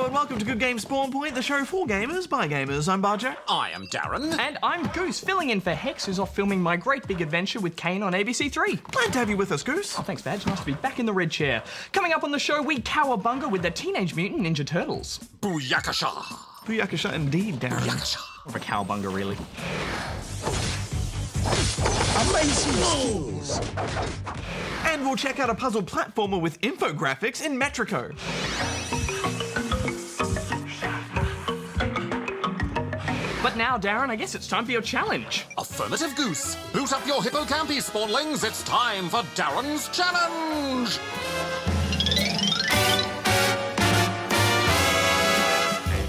and welcome to Good Game Spawn Point, the show for gamers by gamers. I'm Bajo. I am Darren. And I'm Goose, filling in for Hex, who's off filming My Great Big Adventure with Kane on ABC3. Glad to have you with us, Goose. Oh, thanks, Badge. Nice to be back in the red chair. Coming up on the show, we cowabunga with the Teenage Mutant Ninja Turtles. Booyakasha. Booyakasha indeed, Darren. Booyakasha. Or a cowabunga, really. Amazing skills. And we'll check out a puzzle platformer with infographics in Metrico. But now, Darren, I guess it's time for your challenge. Affirmative, Goose. Boot up your hippocampi, spawnlings. It's time for Darren's challenge.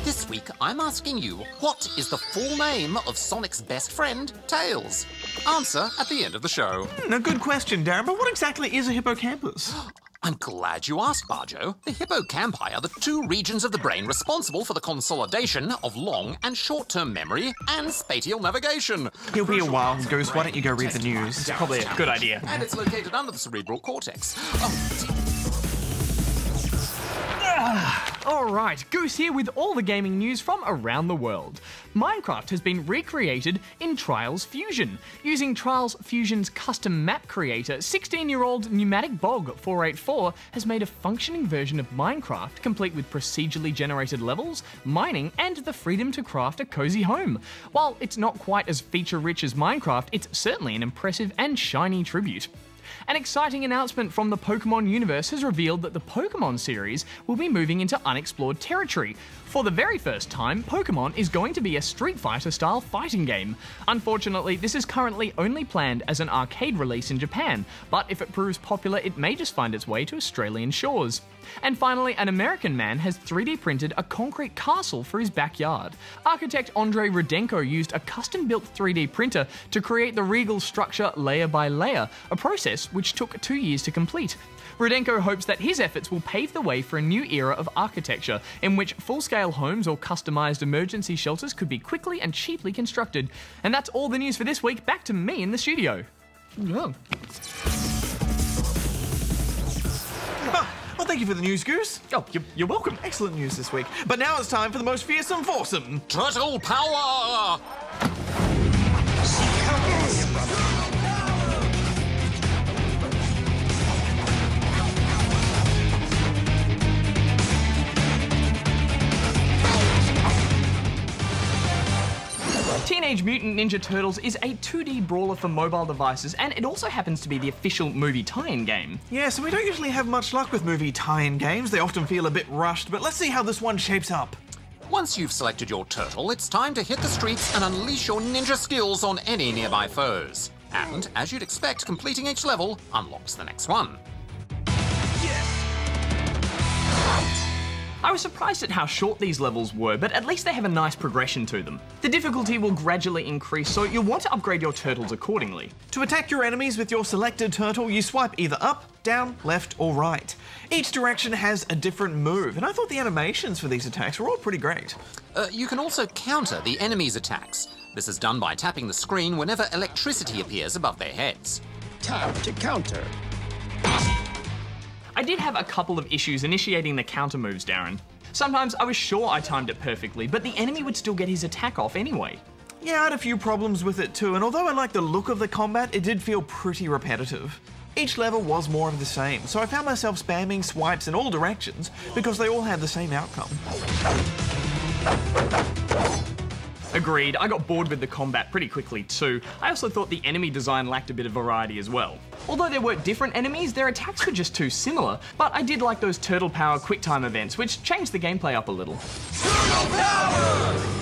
This week, I'm asking you, what is the full name of Sonic's best friend, Tails? Answer at the end of the show. A good question, Darren, but what exactly is a hippocampus? I'm glad you asked, Bajo. The hippocampi are the two regions of the brain responsible for the consolidation of long and short-term memory and spatial navigation. He'll be a while, Goose. Why don't you go read the news? It's probably a good idea. And it's located under the cerebral cortex. Alright, Goose here with all the gaming news from around the world. Minecraft has been recreated in Trials Fusion. Using Trials Fusion's custom map creator, 16-year-old Pneumatic Bog 484 has made a functioning version of Minecraft complete with procedurally generated levels, mining, and the freedom to craft a cozy home. While it's not quite as feature-rich as Minecraft, it's certainly an impressive and shiny tribute. An exciting announcement from the Pokemon universe has revealed that the Pokemon series will be moving into unexplored territory. For the very first time, Pokemon is going to be a Street Fighter-style fighting game. Unfortunately, this is currently only planned as an arcade release in Japan, but if it proves popular, it may just find its way to Australian shores. And finally, an American man has 3D printed a concrete castle for his backyard. Architect Andrei Rudenko used a custom-built 3D printer to create the regal structure layer by layer, a process which took 2 years to complete. Rudenko hopes that his efforts will pave the way for a new era of architecture, in which full-scale homes or customised emergency shelters could be quickly and cheaply constructed. And that's all the news for this week. Back to me in the studio. Oh. Well, thank you for the news, Goose. Oh, you're welcome. Excellent news this week. But now it's time for the most fearsome foursome. Turtle power! Teenage Mutant Ninja Turtles is a 2D brawler for mobile devices, and it also happens to be the official movie tie-in game. Yeah, so we don't usually have much luck with movie tie-in games. They often feel a bit rushed, but let's see how this one shapes up. Once you've selected your turtle, it's time to hit the streets and unleash your ninja skills on any nearby foes. And, as you'd expect, completing each level unlocks the next one. I was surprised at how short these levels were, but at least they have a nice progression to them. The difficulty will gradually increase, so you'll want to upgrade your turtles accordingly. To attack your enemies with your selected turtle, you swipe either up, down, left, or right. Each direction has a different move, and I thought the animations for these attacks were all pretty great. You can also counter the enemy's attacks. This is done by tapping the screen whenever electricity appears above their heads. Tap to counter. I did have a couple of issues initiating the counter moves, Darren. Sometimes I was sure I timed it perfectly, but the enemy would still get his attack off anyway. Yeah, I had a few problems with it too, and although I liked the look of the combat, it did feel pretty repetitive. Each level was more of the same, so I found myself spamming swipes in all directions because they all had the same outcome. Agreed, I got bored with the combat pretty quickly too. I also thought the enemy design lacked a bit of variety as well. Although there were different enemies, their attacks were just too similar, but I did like those Turtle Power QuickTime events, which changed the gameplay up a little. Turtle power!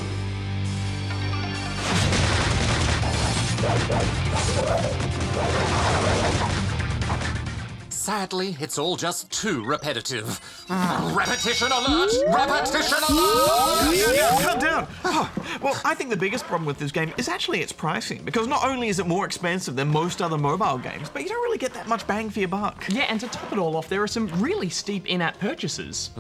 Sadly, it's all just too repetitive. Repetition alert! Repetition alert! Yeah, calm down. Oh, well, I think the biggest problem with this game is actually its pricing, because not only is it more expensive than most other mobile games, but you don't really get that much bang for your buck. Yeah, and to top it all off, there are some really steep in-app purchases.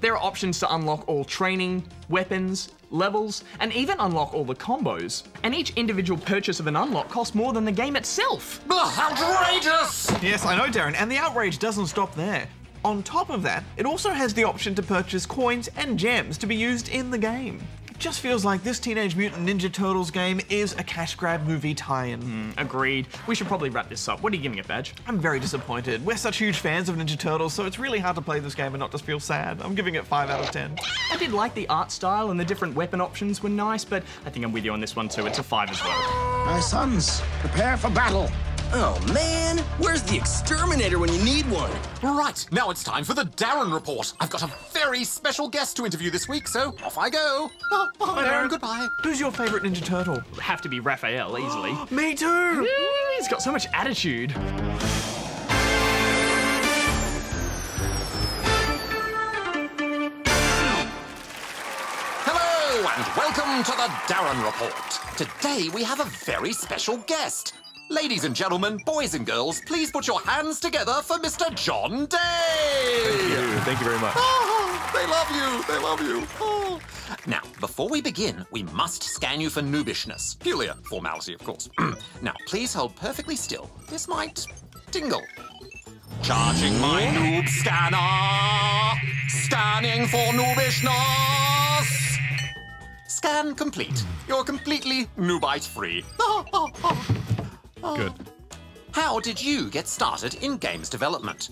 There are options to unlock all training, weapons, levels, and even unlock all the combos. And each individual purchase of an unlock costs more than the game itself. Outrageous! Yes, I know, Darren, and the outrage doesn't stop there. On top of that, it also has the option to purchase coins and gems to be used in the game. It just feels like this Teenage Mutant Ninja Turtles game is a cash grab movie tie-in. Agreed. We should probably wrap this up. What are you giving it, Badge? I'm very disappointed. We're such huge fans of Ninja Turtles, so it's really hard to play this game and not just feel sad. I'm giving it 5 out of 10. I did like the art style and the different weapon options were nice, but I think I'm with you on this one too. It's a 5 as well. My sons, prepare for battle. Oh man, where's the exterminator when you need one? Right, now it's time for the Darren Report. I've got a very special guest to interview this week, so off I go. Bye, Darren, goodbye. Who's your favorite Ninja Turtle? Have to be Raphael, easily. Me too! He's got so much attitude. Hello, and welcome to the Darren Report. Today we have a very special guest. Ladies and gentlemen, boys and girls, please put your hands together for Mr. John Day! Thank you very much. Oh, they love you, they love you. Oh. Now, before we begin, we must scan you for noobishness. Purely a formality, of course. Now, please hold perfectly still. This might tingle. Charging my noob scanner! Scanning for noobishness! Scan complete. You're completely noobite free. Good. How did you get started in games development?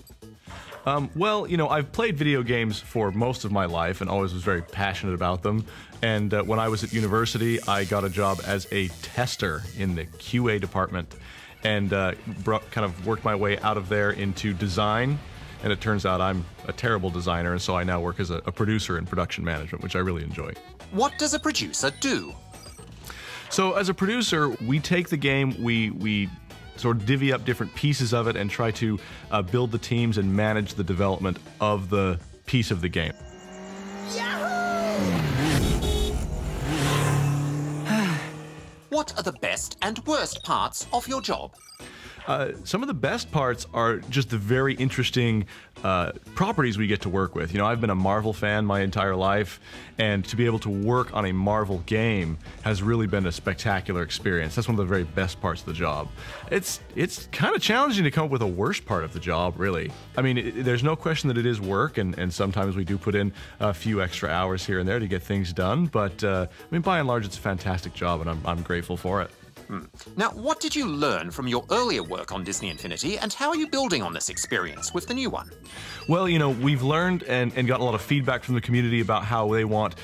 Well, you know, I've played video games for most of my life and always was very passionate about them. And when I was at university, I got a job as a tester in the QA department and kind of worked my way out of there into design. And it turns out I'm a terrible designer, and so I now work as a producer in production management, which I really enjoy. What does a producer do? So as a producer, we take the game, we sort of divvy up different pieces of it and try to build the teams and manage the development of the piece of the game. What are the best and worst parts of your job? Some of the best parts are just the very interesting properties we get to work with. You know, I've been a Marvel fan my entire life, and to be able to work on a Marvel game has really been a spectacular experience. That's one of the very best parts of the job. It's kind of challenging to come up with a worst part of the job, really. I mean, there's no question that it is work, and sometimes we do put in a few extra hours here and there to get things done, but I mean, by and large, it's a fantastic job, and I'm grateful for it. Now, what did you learn from your earlier work on Disney Infinity, and how are you building on this experience with the new one? Well, you know, we've learned and gotten a lot of feedback from the community about how they want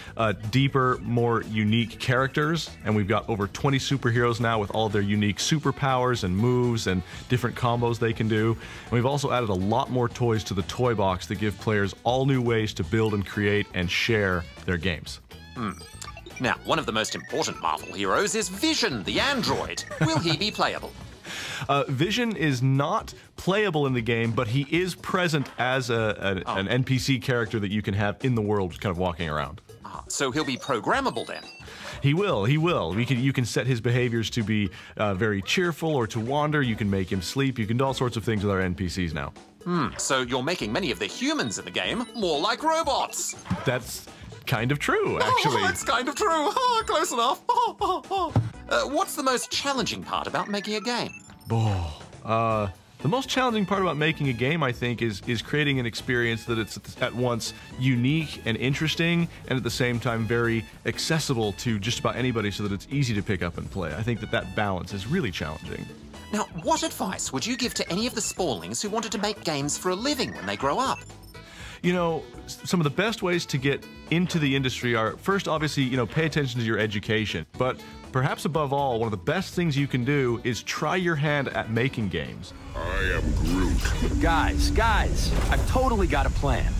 deeper, more unique characters, and we've got over 20 superheroes now with all of their unique superpowers and moves and different combos they can do. And we've also added a lot more toys to the toy box that give players all new ways to build and create and share their games. Now, one of the most important Marvel heroes is Vision, the android. Will he be playable? Vision is not playable in the game, but he is present as an NPC character that you can have in the world kind of walking around. So he'll be programmable then? He will. You can set his behaviors to be very cheerful or to wander. You can make him sleep. You can do all sorts of things with our NPCs now. So you're making many of the humans in the game more like robots. That's kind of true, actually. It's kind of true. Close enough. What's the most challenging part about making a game? The most challenging part about making a game, I think, is creating an experience that it's at once unique and interesting, and at the same time very accessible to just about anybody so that it's easy to pick up and play. I think that balance is really challenging. Now, what advice would you give to any of the spawnlings who wanted to make games for a living when they grow up? You know, some of the best ways to get into the industry are, first, obviously, you know, pay attention to your education. But perhaps above all, one of the best things you can do is try your hand at making games. I am Groot. Guys, I've totally got a plan.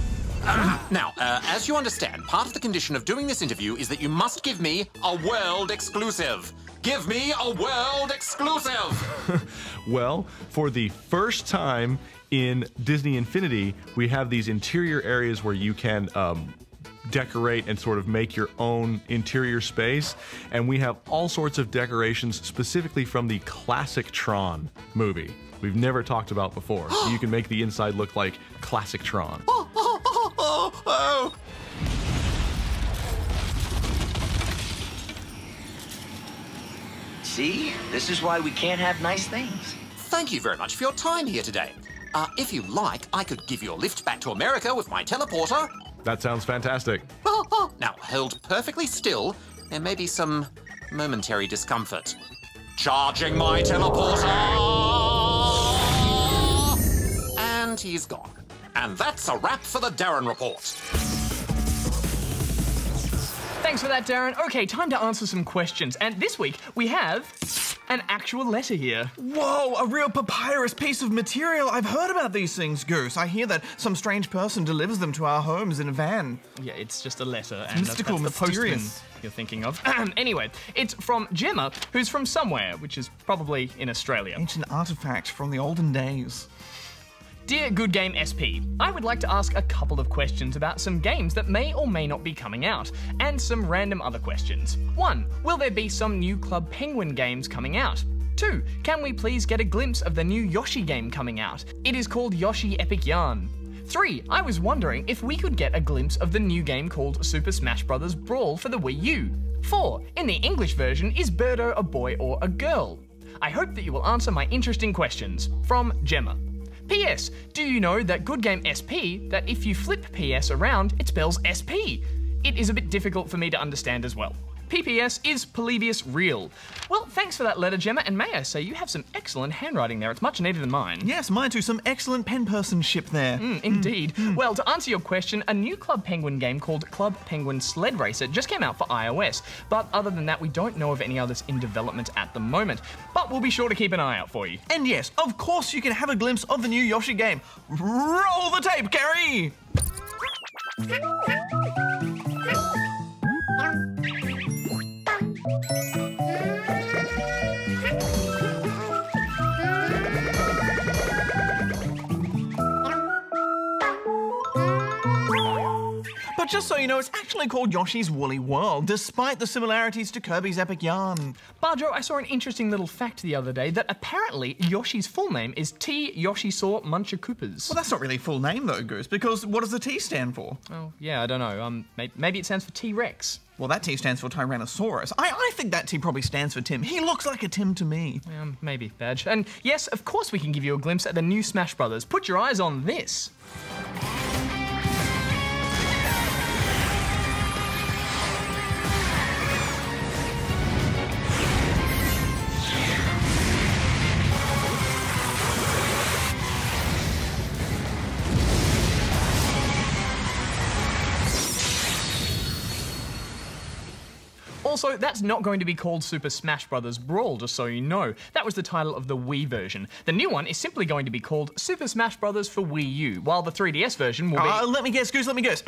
Now, as you understand, part of the condition of doing this interview is that you must give me a world exclusive. Give me a world exclusive! Well, for the first time in Disney Infinity, we have these interior areas where you can decorate and sort of make your own interior space, and we have all sorts of decorations specifically from the classic Tron movie we've never talked about before. So you can make the inside look like classic Tron. See? This is why we can't have nice things. Thank you very much for your time here today. If you like, I could give you a lift back to America with my teleporter. That sounds fantastic. Now, hold perfectly still. There may be some momentary discomfort. Charging my teleporter! And he's gone. And that's a wrap for the Darren Report. Thanks for that, Darren. Okay, time to answer some questions. And this week, we have an actual letter here. Whoa, a real papyrus piece of material. I've heard about these things, Goose. I hear that some strange person delivers them to our homes in a van. Yeah, it's just a letter. And mystical, that's the mysterious. postman you're thinking of. Anyway, it's from Gemma, who's from somewhere, which is probably in Australia. Ancient artifact from the olden days. Dear Good Game SP, I would like to ask a couple of questions about some games that may or may not be coming out, and some random other questions. 1. Will there be some new Club Penguin games coming out? 2. Can we please get a glimpse of the new Yoshi game coming out? It is called Yoshi Epic Yarn. 3. I was wondering if we could get a glimpse of the new game called Super Smash Bros. Brawl for the Wii U. 4. In the English version, is Birdo a boy or a girl? I hope that you will answer my interesting questions. From Gemma. P.S. Do you know that Good Game SP, that if you flip PS around, it spells SP? It is a bit difficult for me to understand as well. PPS, is Polybius real? Well, thanks for that letter, Gemma, and may I say you have some excellent handwriting there. It's much neater than mine. Yes, mine too. Some excellent pen personship there. Indeed. Well, to answer your question, a new Club Penguin game called Club Penguin Sled Racer just came out for iOS, but other than that, we don't know of any others in development at the moment. But we'll be sure to keep an eye out for you. And yes, of course you can have a glimpse of the new Yoshi game. Roll the tape, Carrie! But just so you know, it's actually called Yoshi's Woolly World, despite the similarities to Kirby's Epic Yarn. Barjo, I saw an interesting little fact the other day that apparently Yoshi's full name is T. Yoshisaur Munchakoopas. Well, that's not really a full name though, Goose, because what does the T stand for? Oh, yeah, I don't know. Maybe it stands for T-Rex. Well, that T stands for Tyrannosaurus. I think that T probably stands for Tim. He looks like a Tim to me. Maybe, Badge. And yes, of course we can give you a glimpse at the new Smash Brothers. Put your eyes on this. Also, that's not going to be called Super Smash Bros. Brawl, just so you know. That was the title of the Wii version. The new one is simply going to be called Super Smash Bros. For Wii U, while the 3DS version will be... Let me guess, Goose, let me guess.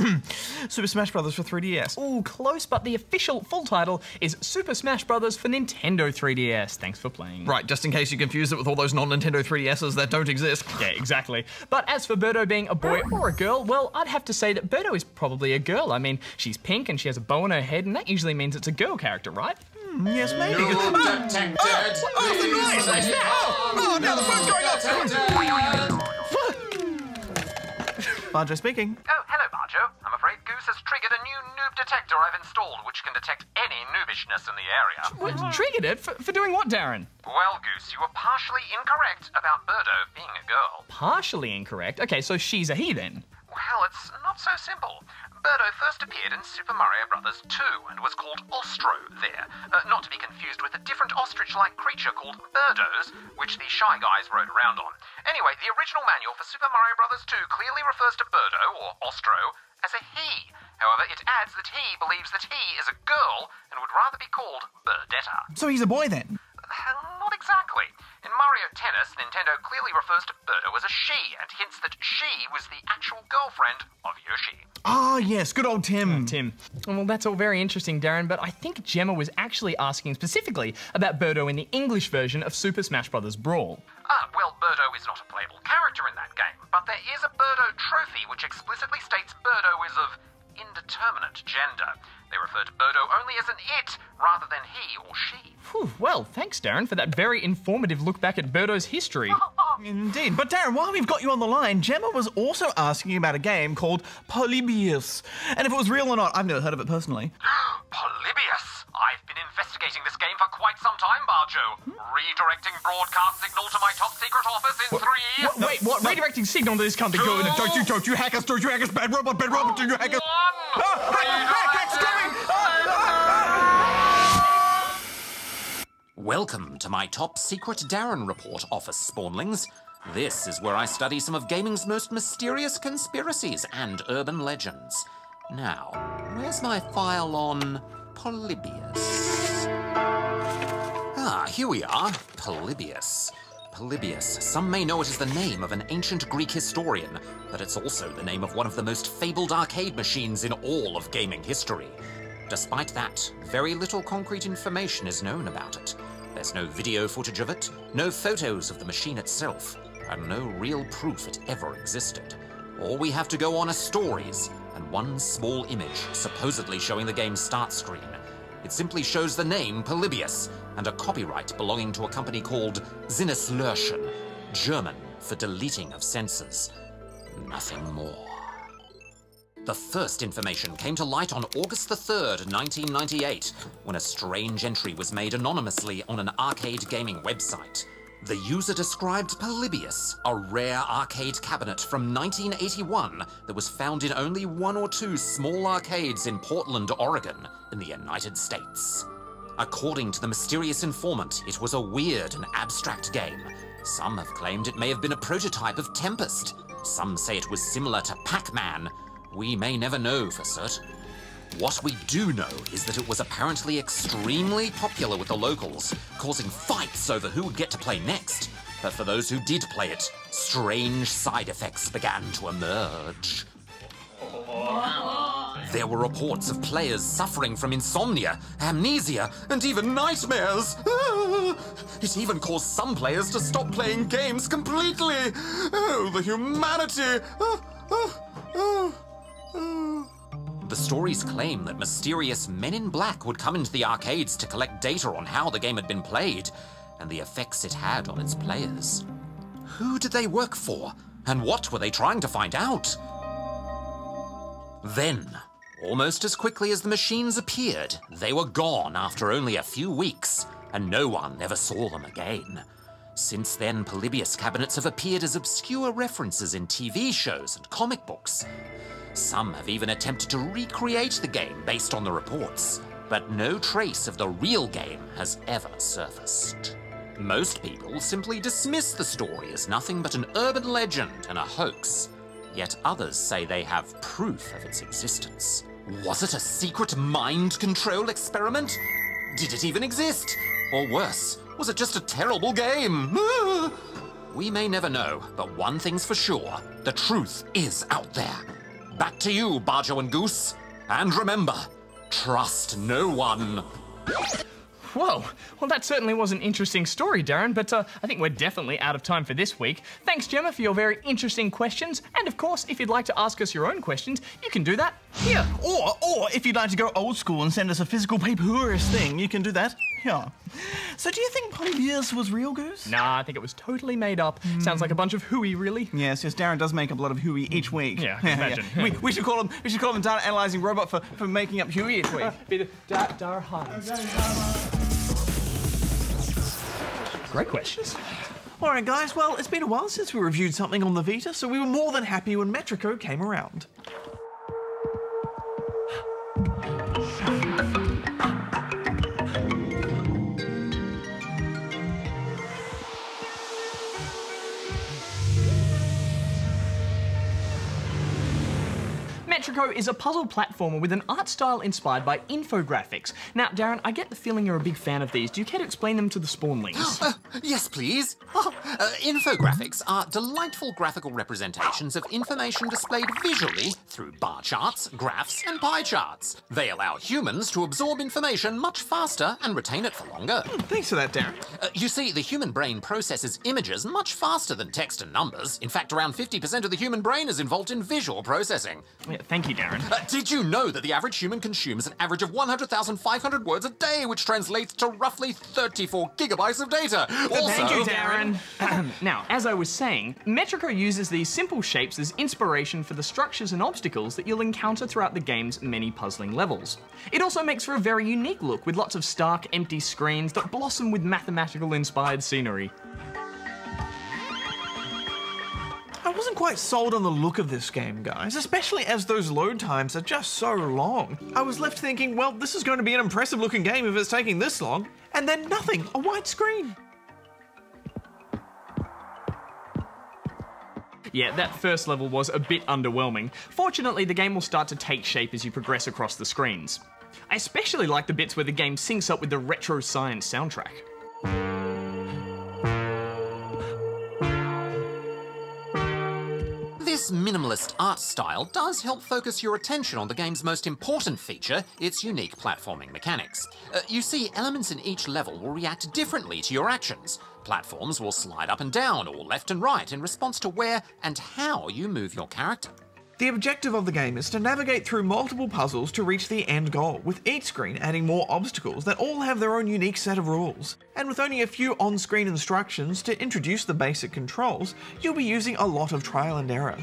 Super Smash Bros. For 3DS. Ooh, close, but the official full title is Super Smash Bros. For Nintendo 3DS. Thanks for playing. Right, just in case you confuse it with all those non-Nintendo 3DSs that don't exist. Yeah, exactly. But as for Birdo being a boy or a girl, well, I'd have to say that Birdo is probably a girl. I mean, she's pink and she has a bow on her head, and that usually means it's a girl character, right? Yes, maybe. Detected. The noise! What's that? Oh, now the phone's going off! Barjo speaking. Oh, hello, Barjo. I'm afraid Goose has triggered a new noob detector I've installed, which can detect any noobishness in the area. What, triggered it? For doing what, Darren? Well, Goose, you were partially incorrect about Birdo being a girl. Partially incorrect? Okay, so she's a he then. Well, it's not so simple. Birdo first appeared in Super Mario Bros. 2 and was called Ostro there, not to be confused with a different ostrich-like creature called Birdos, which the Shy Guys rode around on. Anyway, the original manual for Super Mario Bros. 2 clearly refers to Birdo, or Ostro, as a he. However, it adds that he believes that he is a girl and would rather be called Birdetta. So he's a boy then? Not exactly. In Mario Tennis, Nintendo clearly refers to Birdo as a she and hints that she was the actual girlfriend of Yoshi. Ah, yes, good old Tim. Tim. Well, that's all very interesting, Darren, but I think Gemma was actually asking specifically about Birdo in the English version of Super Smash Bros. Brawl. Well, Birdo is not a playable character in that game, but there is a Birdo trophy which explicitly states Birdo is of indeterminate gender. They refer to Birdo only as an it, rather than he or she. Whew, well, thanks, Darren, for that very informative look back at Birdo's history. Indeed. But Darren, while we've got you on the line, Gemma was also asking about a game called Polybius. And if it was real or not, I've never heard of it personally. Polybius! I've been investigating investigating this game for quite some time, Barjo. Redirecting broadcast signal to my top secret office in 3... Wait, what? Redirecting signal to this can't be good. Don't you hack us, bad robot, do you hack us? Welcome to my top secret Darren report, office spawnlings. This is where I study some of gaming's most mysterious conspiracies and urban legends. Now, where's my file on Polybius? Ah, here we are. Polybius. Polybius. Some may know it as the name of an ancient Greek historian, but it's also the name of one of the most fabled arcade machines in all of gaming history. Despite that, very little concrete information is known about it. There's no video footage of it, no photos of the machine itself, and no real proof it ever existed. All we have to go on are stories, and one small image supposedly showing the game's start screen. It simply shows the name Polybius, and a copyright belonging to a company called Sinneslöschen, German for deleting of censors. Nothing more. The first information came to light on August the 3rd, 1998, when a strange entry was made anonymously on an arcade gaming website. The user described Polybius, a rare arcade cabinet from 1981 that was found in only 1 or 2 small arcades in Portland, Oregon, in the United States. According to the mysterious informant, it was a weird and abstract game. Some have claimed it may have been a prototype of Tempest. Some say it was similar to Pac-Man. We may never know for certain. What we do know is that it was apparently extremely popular with the locals, causing fights over who would get to play next. But for those who did play it, strange side effects began to emerge. There were reports of players suffering from insomnia, amnesia, and even nightmares. It even caused some players to stop playing games completely. Oh, the humanity. The stories claim that mysterious men in black would come into the arcades to collect data on how the game had been played and the effects it had on its players. Who did they work for, and what were they trying to find out? Then, almost as quickly as the machines appeared, they were gone after only a few weeks, and no one ever saw them again. Since then, Polybius cabinets have appeared as obscure references in TV shows and comic books. Some have even attempted to recreate the game based on the reports, but no trace of the real game has ever surfaced. Most people simply dismiss the story as nothing but an urban legend and a hoax, yet others say they have proof of its existence. Was it a secret mind control experiment? Did it even exist? Or worse, was it just a terrible game? We may never know, but one thing's for sure, the truth is out there. Back to you, Bajo and Goose. And remember, trust no one. Whoa, well that certainly was an interesting story, Darren, but I think we're definitely out of time for this week. Thanks, Gemma, for your very interesting questions, and of course, if you'd like to ask us your own questions, you can do that here. Or if you'd like to go old school and send us a physical paperless thing, you can do that here. So do you think Polybius was real, Goose? Nah, I think it was totally made up. Sounds like a bunch of hooey, really. Yes, Darren does make up a lot of hooey each week. Yeah, I can imagine. Yeah. We should call him data analyzing robot for making up hooey each week. Great questions. All right, guys, well, it's been a while since we reviewed something on the Vita, so we were more than happy when Metrico came around. Metrico is a puzzle platformer with an art style inspired by infographics. Now, Darren, I get the feeling you're a big fan of these. Do you care to explain them to the spawnlings? Yes, please. Infographics are delightful graphical representations of information displayed visually through bar charts, graphs, and pie charts. They allow humans to absorb information much faster and retain it for longer. Thanks for that, Darren. You see, the human brain processes images much faster than text and numbers. In fact, around 50% of the human brain is involved in visual processing. Yeah, thank you, Darren. Did you know that the average human consumes an average of 100,500 words a day, which translates to roughly 34 gigabytes of data? Thank you, Darren. Now, as I was saying, Metrico uses these simple shapes as inspiration for the structures and obstacles obstacles that you'll encounter throughout the game's many puzzling levels. It also makes for a very unique look with lots of stark, empty screens that blossom with mathematical-inspired scenery. I wasn't quite sold on the look of this game, guys, especially as those load times are just so long. I was left thinking, well, this is going to be an impressive looking game if it's taking this long, and then nothing, a white screen. Yeah, that first level was a bit underwhelming. Fortunately, the game will start to take shape as you progress across the screens. I especially like the bits where the game syncs up with the retro science soundtrack. This minimalist art style does help focus your attention on the game's most important feature, its unique platforming mechanics. You see, elements in each level will react differently to your actions. Platforms will slide up and down, or left and right, in response to where and how you move your character. The objective of the game is to navigate through multiple puzzles to reach the end goal, with each screen adding more obstacles that all have their own unique set of rules. And with only a few on-screen instructions to introduce the basic controls, you'll be using a lot of trial and error.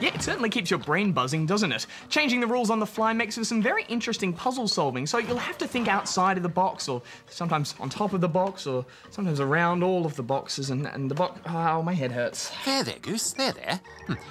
Yeah, it certainly keeps your brain buzzing, doesn't it? Changing the rules on the fly makes for some very interesting puzzle solving, so you'll have to think outside of the box, or sometimes on top of the box, or sometimes around all of the boxes, and the box... Oh, my head hurts. There, Goose, there.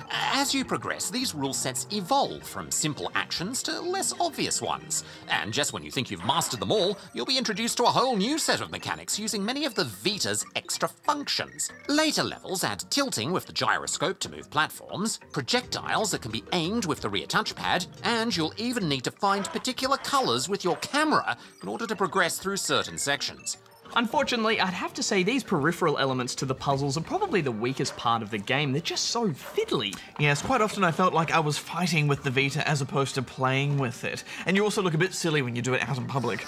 As you progress, these rule sets evolve from simple actions to less obvious ones. And just when you think you've mastered them all, you'll be introduced to a whole new set of mechanics using many of the Vita's extra functions. Later levels add tilting with the gyroscope to move platforms, projectiles that can be aimed with the rear touchpad, and you'll even need to find particular colours with your camera in order to progress through certain sections. Unfortunately, I'd have to say these peripheral elements to the puzzles are probably the weakest part of the game. They're just so fiddly. Yes, quite often I felt like I was fighting with the Vita as opposed to playing with it. And you also look a bit silly when you do it out in public.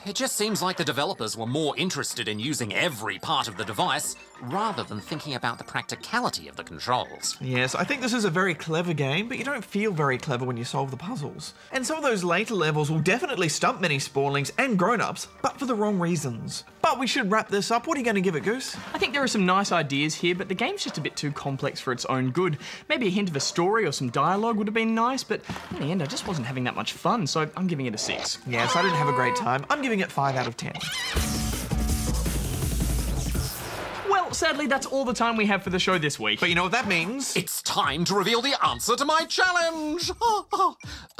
It just seems like the developers were more interested in using every part of the device rather than thinking about the practicality of the controls. Yes, I think this is a very clever game, but you don't feel very clever when you solve the puzzles. And some of those later levels will definitely stump many spawnlings and grown-ups, but for the wrong reasons. But we should wrap this up. What are you going to give it, Goose? I think there are some nice ideas here, but the game's just a bit too complex for its own good. Maybe a hint of a story or some dialogue would have been nice, but in the end I just wasn't having that much fun, so I'm giving it a 6. Yes, I didn't have a great time. I'm giving it 5 out of 10. Well, sadly, that's all the time we have for the show this week. But you know what that means? It's time to reveal the answer to my challenge!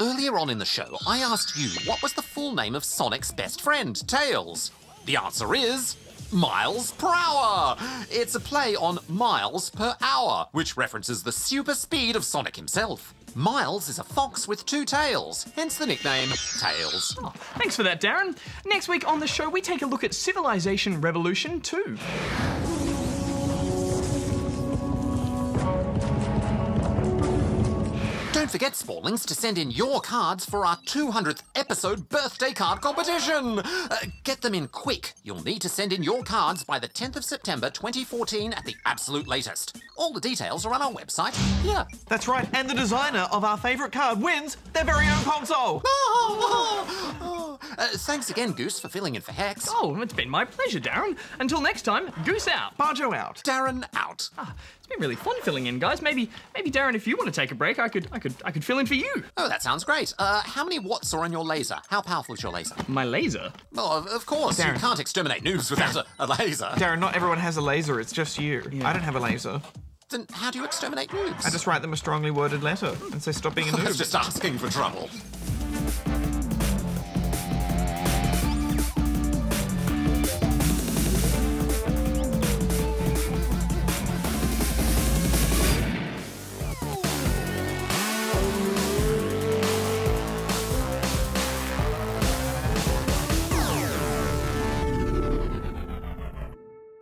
Earlier on in the show, I asked you what was the full name of Sonic's best friend, Tails. The answer is... miles per hour! It's a play on miles per hour, which references the super speed of Sonic himself. Miles is a fox with 2 tails, hence the nickname Tails. Oh, thanks for that, Darren. Next week on the show, we take a look at Civilization Revolution 2. Don't forget, Spallings, to send in your cards for our 200th episode birthday card competition. Get them in quick. You'll need to send in your cards by the 10th of September 2014 at the absolute latest. All the details are on our website here. That's right, and the designer of our favourite card wins their very own console. Thanks again, Goose, for filling in for Hex. Oh, it's been my pleasure, Darren. Until next time, Goose out. Bajo out. Darren out. It's been really fun filling in, guys. Maybe Darren, if you want to take a break, I could fill in for you. Oh, that sounds great. How many watts are on your laser? How powerful is your laser? My laser? Well, of course. Darren. You can't exterminate noobs without a laser. Darren, not everyone has a laser, it's just you. Yeah. I don't have a laser. Then how do you exterminate noobs? I just write them a strongly worded letter and say stop being a I noob. was just asking for trouble.